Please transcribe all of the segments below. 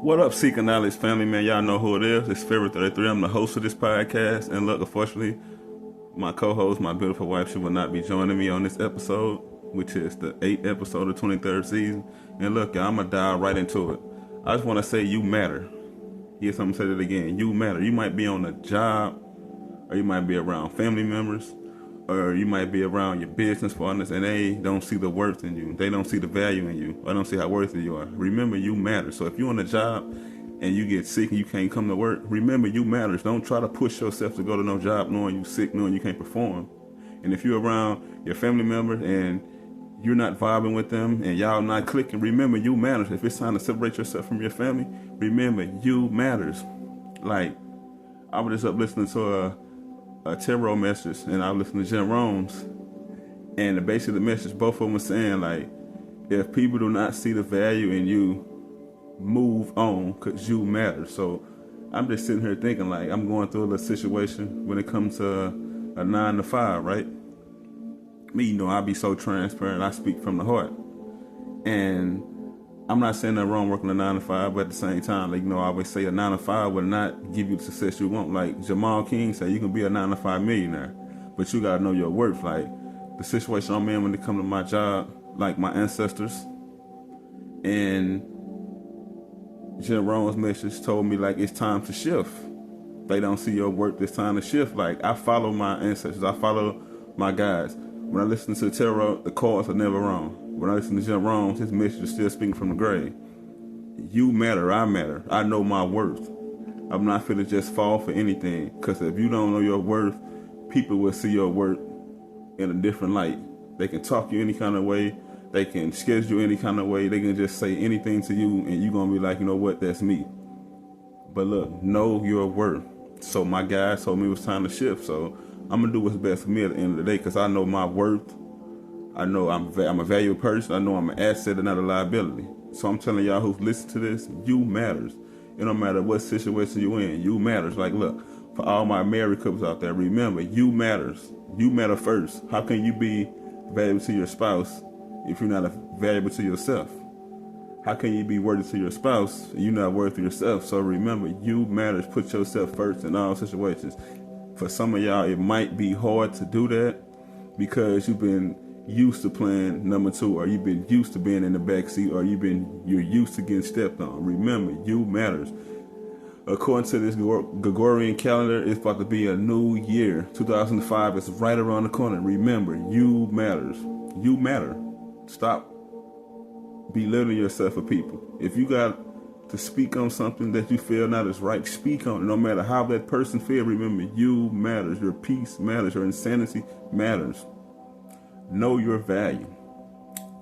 What up, Seeking Knowledge family, man? Y'all know who it is. It's Pharaoh33. I'm the host of this podcast. And look, unfortunately, my co-host, my beautiful wife, she will not be joining me on this episode, which is the 8th episode of 23rd season. And look, y'all, I'm going to dive right into it. I just want to say you matter. Yes, I'm going to say that again. You matter. You might be on a job, or you might be around family members, or you might be around your business partners, and they don't see the worth in you. They don't see the value in you. Or don't see how worthy you are. Remember, you matter. So if you're on a job and you get sick and you can't come to work, remember, you matters. Don't try to push yourself to go to no job knowing you sick, knowing you can't perform. And if you're around your family members and you're not vibing with them and y'all not clicking, remember, you matters. If it's time to separate yourself from your family, remember, you matters. Like, I was just up listening to a tarot message, and I listened to Jim Rohn's, and the basic of the message, both of them were saying, like, if people do not see the value in you, move on, because you matter. So I'm just sitting here thinking, like, I'm going through a little situation when it comes to a 9 to 5, right? Me, you know, I be so transparent. I speak from the heart, and I'm not saying nothing wrong working a 9 to 5, but at the same time, like, you know, I always say a 9 to 5 will not give you the success you want. Like Jamal King said, you can be a 9 to 5 millionaire, but you gotta know your worth. Like the situation I'm in when it comes to my job, like my ancestors, and Jim Rohn's message told me, like, it's time to shift. They don't see your worth. It's time to shift. Like, I follow my ancestors. I follow my guides. When I listen to tarot, the cards are never wrong. When I listen to Jim Rohn, his message is still speaking from the grave. You matter. I matter. I know my worth. I'm not finna just fall for anything. Because if you don't know your worth, people will see your worth in a different light. They can talk you any kind of way. They can schedule you any kind of way. They can just say anything to you, and you're going to be like, you know what, that's me. But look, know your worth. So my guys told me it was time to shift. So I'm going to do what's best for me at the end of the day, because I know my worth. I know I'm a valuable person. I know I'm an asset and not a liability. So I'm telling y'all who's listening to this, you matters. It don't matter what situation you're in, you matters. Like, look, for all my married couples out there, remember, you matters. You matter first. How can you be valuable to your spouse if you're not valuable to yourself? How can you be worthy to your spouse and you're not worthy to yourself? So remember, you matters. Put yourself first in all situations. For some of y'all, it might be hard to do that because you've been used to playing number 2, or you've been used to being in the back seat, or you're used to getting stepped on. Remember, you matters. According to this Gregorian calendar, it's about to be a new year. 2005 is right around the corner. Remember, you matters. You matter. Stop belittling yourself for people. If you got to speak on something that you feel not is right, speak on it. No matter how that person feels, remember, you matters. Your peace matters. Your insanity matters. Know your value.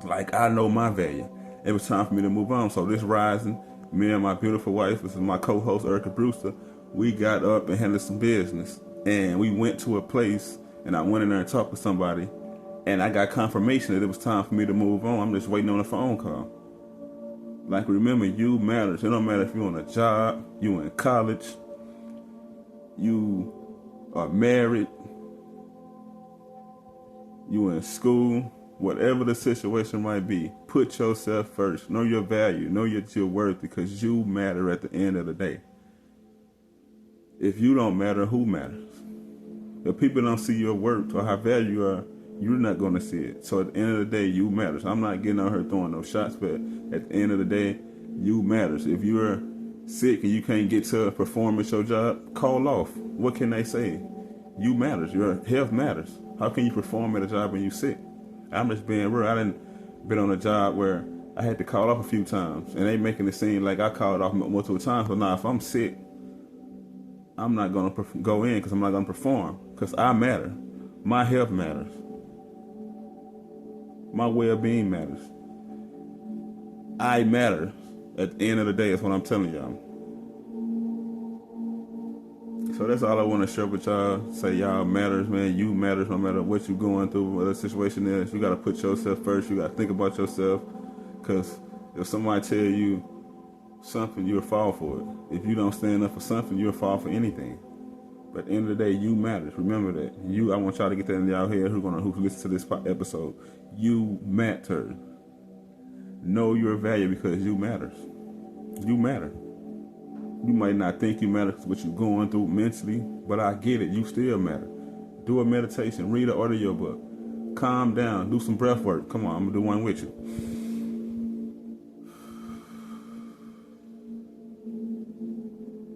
Like, I know my value. It was time for me to move on. So this rising, me and my beautiful wife, this is my co-host Erica Brewster, we got up and handled some business. And we went to a place, and I went in there and talked to somebody, and I got confirmation that it was time for me to move on. I'm just waiting on a phone call. Like, remember, you matters. It don't matter if you're on a job, you in college, you are married, you in school, whatever the situation might be, put yourself first. Know your value. Know your worth, because you matter at the end of the day. If you don't matter, who matters? If people don't see your worth or how valuable you are, you're not going to see it. So at the end of the day, you matters. I'm not getting out here throwing no shots, but at the end of the day, you matters. If you're sick and you can't get to perform at your job, call off. What can they say? You matters. Your health matters. How can you perform at a job when you're sick? I'm just being real. I didn't been on a job where I had to call off a few times, and they making it seem like I called off multiple times. But now, if I'm sick, I'm not gonna go in because I'm not gonna perform, because I matter. My health matters. My well-being matters. I matter. At the end of the day, is what I'm telling y'all. So that's all I want to share with y'all. Say y'all matters, man. You matters no matter what you're going through, what the situation is. You got to put yourself first. You got to think about yourself. Because if somebody tell you something, you'll fall for it. If you don't stand up for something, you'll fall for anything. But at the end of the day, you matters. Remember that. I want y'all to get that in y'all head who listen to this episode. You matter. Know your value, because you matters. You matter. You might not think you matter what you're going through mentally, but I get it. You still matter. Do a meditation. Read an audio book. Calm down. Do some breath work. Come on, I'm going to do one with you.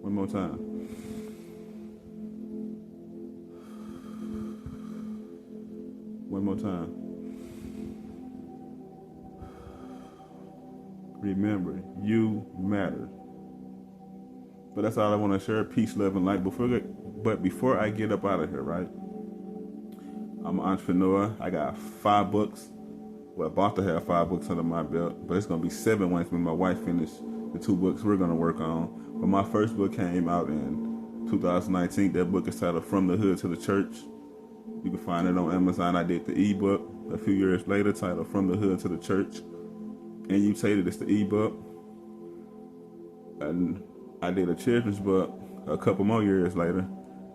One more time. One more time. Remember, you matter. But that's all I want to share. Peace, love, and light. But before I get up out of here, right? I'm an entrepreneur. I got 5 books. Well, about to have 5 books under my belt, but it's going to be 7 once when my wife finishes the 2 books we're going to work on. But my first book came out in 2019. That book is titled From the Hood to the Church. You can find it on Amazon. I did the ebook a few years later titled From the Hood to the Church. And you stated it's the ebook. And I did a children's book a couple more years later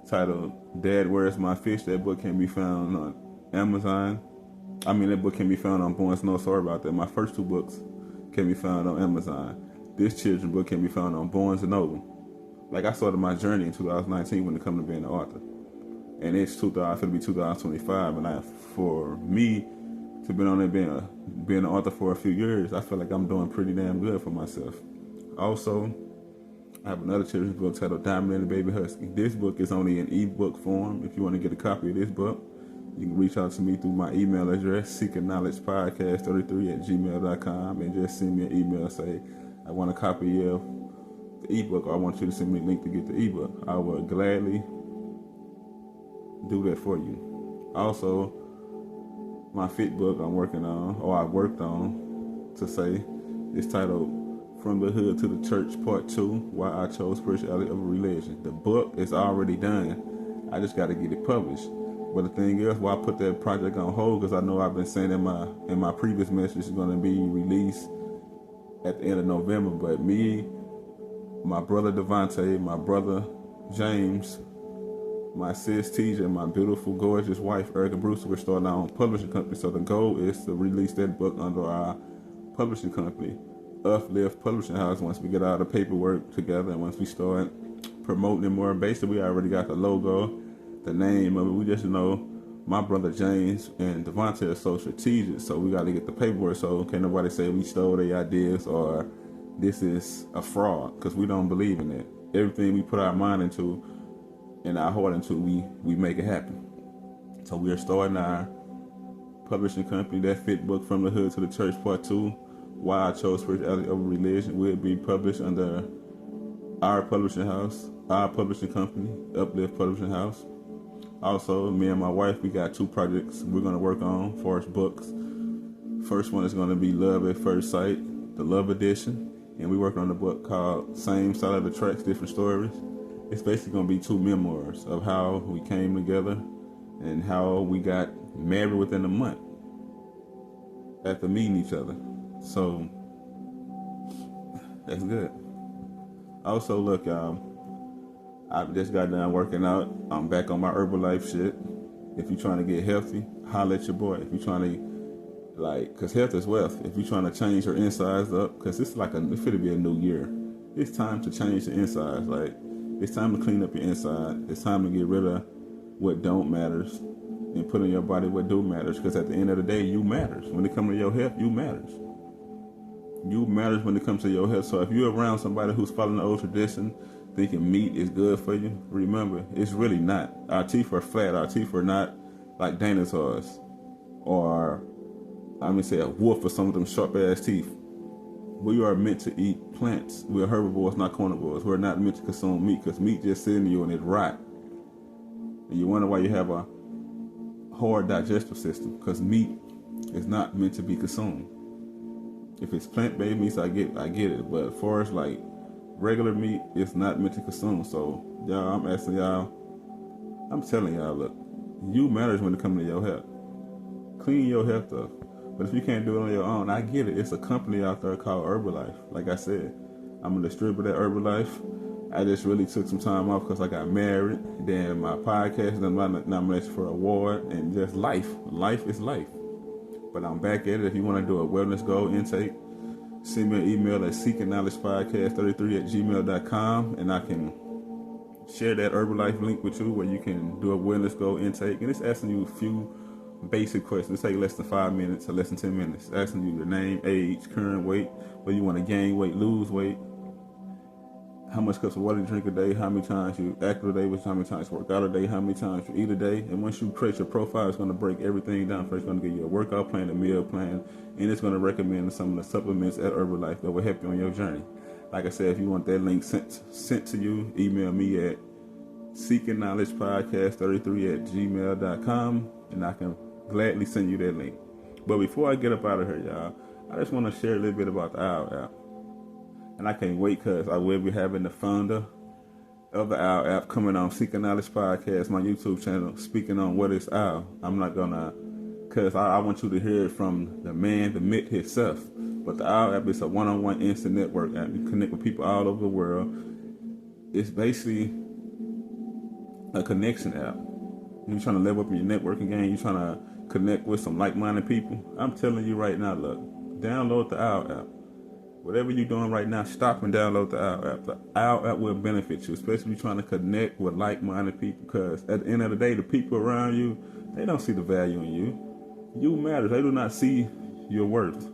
titled Dad, Where's My Fish? That book can be found on Amazon. That book can be found on Barnes. No, sorry about that. My first 2 books can be found on Amazon. This children's book can be found on Barnes & Noble. Like, I started my journey in 2019 when it comes to being an author. And it's 2025. And for me to be on there being an author for a few years, I feel like I'm doing pretty damn good for myself. Also, I have another children's book titled Diamond and the Baby Husky. This book is only in ebook form. If you want to get a copy of this book, you can reach out to me through my email address, seekingknowledgepodcast33@gmail.com, and just send me an email. Say, I want a copy of the ebook, or I want you to send me a link to get the ebook. I will gladly do that for you. Also, my 5th book I worked on to say, is titled From the Hood to the Church Part 2, Why I Chose Spirituality Over Religion. The book is already done. I just got to get it published. But the thing is, why I put that project on hold, because I know I've been saying in my previous message it's going to be released at the end of November. But me, my brother Devontae, my brother James, my sis TJ, and my beautiful, gorgeous wife Erica Brewster, we're starting our own publishing company. So the goal is to release that book under our publishing company, Uplift Publishing House, once we get all the paperwork together and once we start promoting it more. Basically, we already got the logo, the name of it. We just know my brother James and Devontae are so strategic, so we got to get the paperwork. So can't nobody say we stole their ideas or this is a fraud, because we don't believe in it. Everything we put our mind into and our heart into, we make it happen. So we are starting our publishing company. That 5th book, From the Hood to the Church Part 2, Why I Chose Spirituality Over Religion, will be published under our publishing house, our publishing company, Uplift Publishing House. Also, me and my wife, we got 2 projects we're going to work on for us books. First one is going to be Love at First Sight, the Love Edition. And we're working on a book called Same Side of the Tracks, Different Stories. It's basically going to be 2 memoirs of how we came together and how we got married within a month after meeting each other. So, that's good. Also, look, I just got done working out. I'm back on my Herbalife shit. If you're trying to get healthy, holler at your boy. If you're trying to, because health is wealth. If you're trying to change your insides up, because it's finna be a new year. It's time to change the insides. It's time to clean up your inside. It's time to get rid of what don't matters and put in your body what do matters. Because at the end of the day, you matters. When it comes to your health, you matters. You matters when it comes to your health. So if you're around somebody who's following the old tradition, thinking meat is good for you, remember, it's really not. Our teeth are flat. Our teeth are not like dinosaurs. Or, a wolf or some of them sharp-ass teeth. We are meant to eat plants. We're herbivores, not carnivores. We're not meant to consume meat, because meat just sits in you and it rot. And you wonder why you have a hard digestive system, because meat is not meant to be consumed. If it's plant-based meats, I get it. But as far as regular meat, it's not meant to consume. So y'all, I'm asking y'all, I'm telling y'all, look, you matters when it comes to your health. Clean your health up. But if you can't do it on your own, I get it. It's a company out there called Herbalife. Like I said, I'm a distributor at Herbalife. I just really took some time off because I got married. Then my podcast, then my nomination for an award, and just life. Life is life. But I'm back at it. If you want to do a wellness goal intake, send me an email at seekingknowledgepodcast33@gmail.com, and I can share that Herbalife link with you where you can do a wellness goal intake. And it's asking you a few basic questions. It take less than 5 minutes or less than 10 minutes. It's asking you your name, age, current weight, whether you want to gain weight, lose weight, how much cups of water you drink a day, how many times you active a day, how many times you work out a day, how many times you eat a day. And once you create your profile, it's going to break everything down. First, it's going to give you a workout plan, a meal plan, and it's going to recommend some of the supplements at Herbalife that will help you on your journey. Like I said, if you want that link sent to you, email me at seekingknowledgepodcast33@gmail.com, and I can gladly send you that link. But before I get up out of here, y'all, I just want to share a little bit about the OWL app. And I can't wait because I will be having the founder of the OWL app coming on Seeking Knowledge Podcast, my YouTube channel, speaking on what is OWL. I'm not going to, because I want you to hear it from the man, the myth himself. But the OWL app is a one-on-one instant network app. You connect with people all over the world. It's basically a connection app. You're trying to level up in your networking game. You're trying to connect with some like-minded people. I'm telling you right now, look, download the OWL app. Whatever you're doing right now, stop and download the OWL app. The OWL app will benefit you, especially if you're trying to connect with like-minded people, because at the end of the day, the people around you, they don't see the value in you. You matter. They do not see your worth.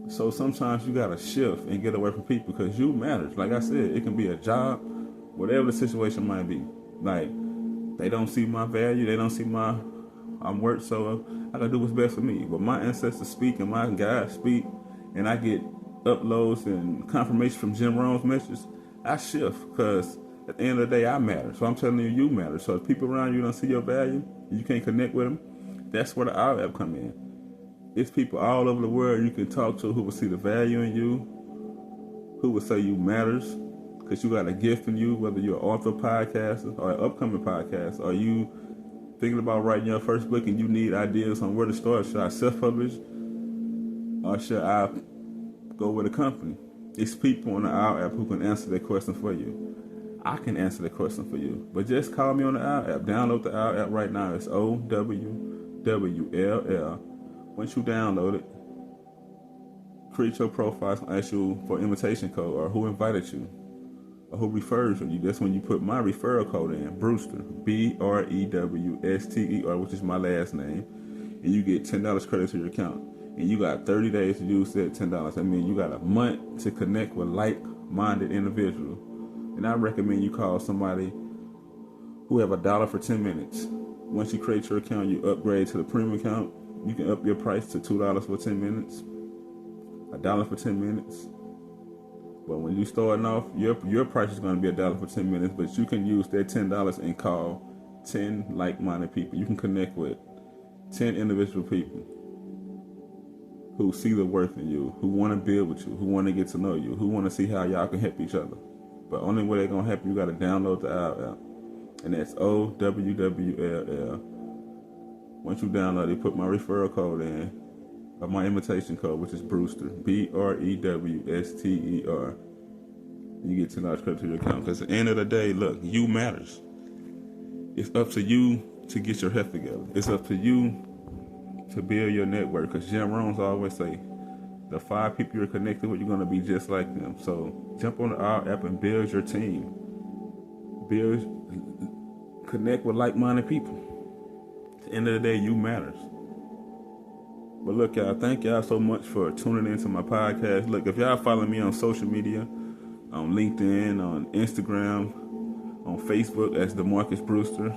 So sometimes you got to shift and get away from people because you matters. Like I said, it can be a job, whatever the situation might be. Like, they don't see my value. They don't see I'm worth, so I got to do what's best for me. But my ancestors speak and my guides speak, and I get uploads and confirmation from Jim Rohn's messages. I shift because at the end of the day, I matter. So I'm telling you, you matter. So if people around you don't see your value, you can't connect with them, that's where the OWL app come in. It's people all over the world you can talk to who will see the value in you, who will say you matters, because you got a gift in you, whether you're an author, podcaster, or an upcoming podcast, or you thinking about writing your first book and you need ideas on where to start. Should I self-publish or should I go with a company? It's people on the OWL app who can answer that question for you. I can answer that question for you. But just call me on the OWL app. Download the OWL app right now. It's OWWLL. Once you download it, create your profile. It's going to ask you for an invitation code or who invited you or who refers you. That's when you put my referral code in, Brewster, BREWSTER, which is my last name, and you get $10 credit to your account. And you got 30 days to use that $10. That means you got a month to connect with like-minded individuals. And I recommend you call somebody who have $1 for 10 minutes. Once you create your account, you upgrade to the premium account. You can up your price to $2 for 10 minutes, $1 for 10 minutes. But when you starting off, your price is going to be $1 for 10 minutes, but you can use that $10 and call 10 like-minded people. You can connect with 10 individual people who see the worth in you, who want to build with you, who want to get to know you, who want to see how y'all can help each other. But only way they're going to help you, you got to download the OWL app. And that's OWWLL. Once you download it, put my referral code in, or my invitation code, which is Brewster, BREWSTER. You get $10 credit to your account. Because at the end of the day, look, you matters. It's up to you to get your health together. It's up to you to build your network. Because Jim Rohn's always say, the 5 people you're connected with, you're going to be just like them. So jump on the OWL app and build your team. Connect with like-minded people. At the end of the day, you matters. But look, y'all, thank y'all so much for tuning into my podcast. Look, if y'all follow me on social media, on LinkedIn, on Instagram, on Facebook as DeMarcus Brewster,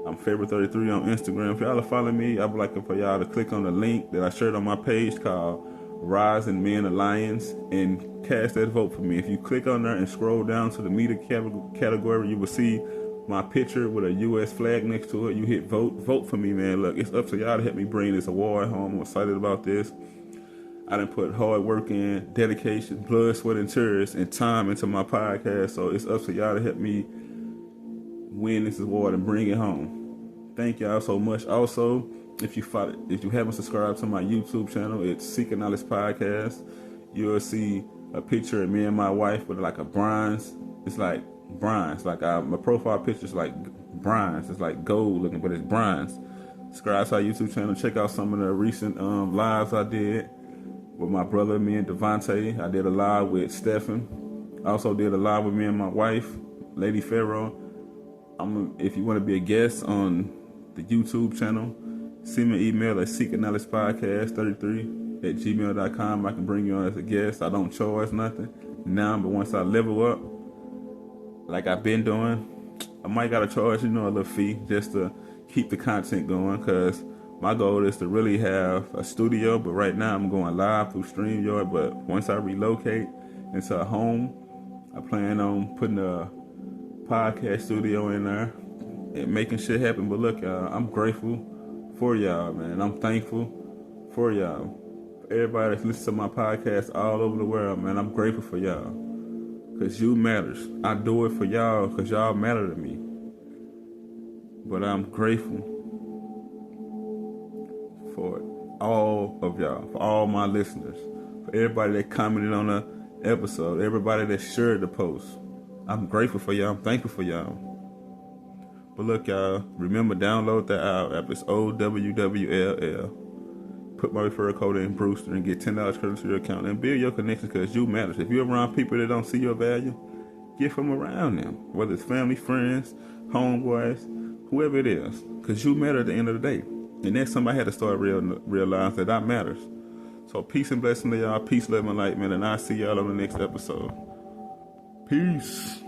I'm Pharaoh33 on Instagram. If y'all are following me, I would like for y'all to click on the link that I shared on my page called Rising Men Alliance and cast that vote for me. If you click on there and scroll down to the media category, you will see my picture with a U.S. flag next to it. You hit vote. Vote for me, man. Look, it's up to y'all to help me bring this award home. I'm excited about this. I done put hard work in, dedication, blood, sweat, and tears, and time into my podcast. So it's up to y'all to help me win this award and bring it home. Thank y'all so much. Also, if you haven't subscribed to my YouTube channel, it's Seeking Knowledge Podcast. You'll see a picture of me and my wife with like a bronze. It's like bronze. Like my profile picture is like bronze. It's like gold looking, but it's bronze. Subscribe to our YouTube channel. Check out some of the recent lives I did with my brother, me and Devontae. I did a live with Stephen. I also did a live with me and my wife, Lady Pharaoh. If you want to be a guest on the YouTube channel, send me an email at seekingnowledgepodcast33@gmail.com. I can bring you on as a guest. I don't charge nothing now, but once I level up, like I've been doing, I might gotta charge, a little fee just to keep the content going, because my goal is to really have a studio, but right now I'm going live through StreamYard. But once I relocate into a home, I plan on putting a podcast studio in there and making shit happen. But look, y'all, I'm grateful for y'all, man. I'm thankful for y'all. For everybody that's listening to my podcast all over the world, man, I'm grateful for y'all. Because you matters. I do it for y'all because y'all matter to me. But I'm grateful for all of y'all, for all my listeners, for everybody that commented on the episode, everybody that shared the post. I'm grateful for y'all. I'm thankful for y'all. But look, y'all, remember, download the app. It's OWWLL. Put my referral code in, Brewster, and get $10 credit to your account and build your connection, because you matters. If you're around people that don't see your value, get from around them, whether it's family, friends, homeboys, whoever it is, because you matter at the end of the day. And next time I had to start realize that I matters. So peace and blessing to y'all. Peace, love, and light, man. And I'll see y'all on the next episode. Peace.